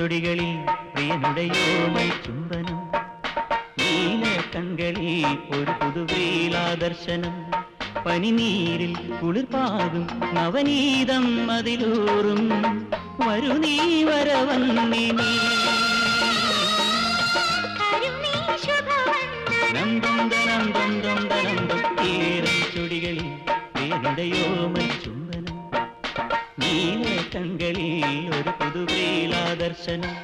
ചൊടികളിൽ പ്രിയനുടയോമൽ ചുംബനം, നീല കൺകളിൽ ഒരു പുതുവേലാദർശനം, പനിനീരിൽ കുളിർപ്പാകും നവനീതം അതിലൂറും, വരു നീ വരവന്നി നീ. ചൊടികളിൽ പ്രിയനുടയോമൽ ചുംബനം, നീല കൺകളിൽ ഒരു പുതുവേലാദർശനം.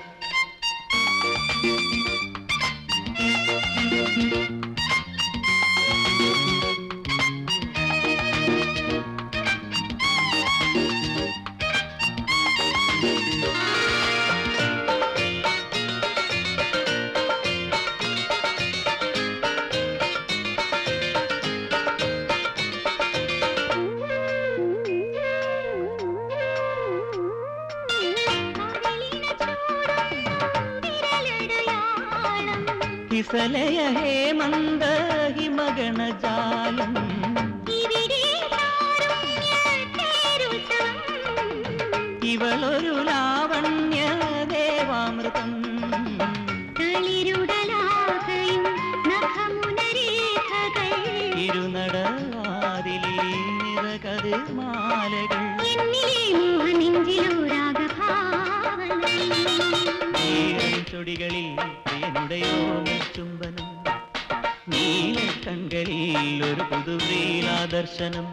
കിസലയ ഹേമന്ത ഹിമഗണജാലം, ഇവളൊരു ലാവണ്യ ദേവാമൃതം, ഇരുനടവാതിലേ നിറകതിർ മാലകൾ, ചൊടികളിൽ പ്രിയനുടയോമൽ ചുംബനം, നീല കൺകളിൽ ഒരു പുതുവേലാദർശനം.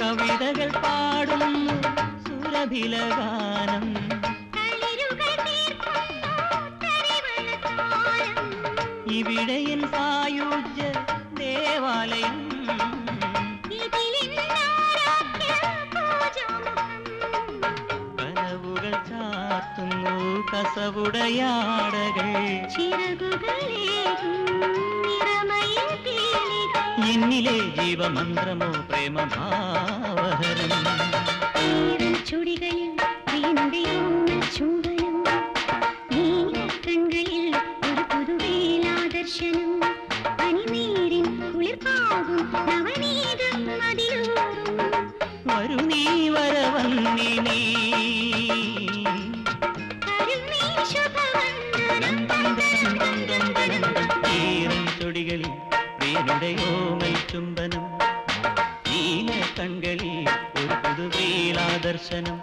കവിതകൾ പാടുന്നു സുരഭിലഗാനം, ഇവിടെയൻ സായുജ്യ ദേവാലയം, കനവുകൾ ചാർത്തുന്നു കസവുടയാടകൾ, എന്നിലെ ജീവമന്ത്രമോ പ്രേമഭാവഹരം. ചുടികളിൽ പ്രിയനുടയോമൽ ചുംബനം, നീല കൺകളിൽ ഒരു പുതുവേലാദർശനം, പനിനീരിൻ കുളിർപ്പാകും നവനീതം അതിലൂറും, വരു നീ വരവന്നി നീ. ചൊടികളിൽ പ്രിയനുടയോമൽ ചുംബനം, നീല കൺകളിൽ ഒരു പുതുവേലാദർശനം.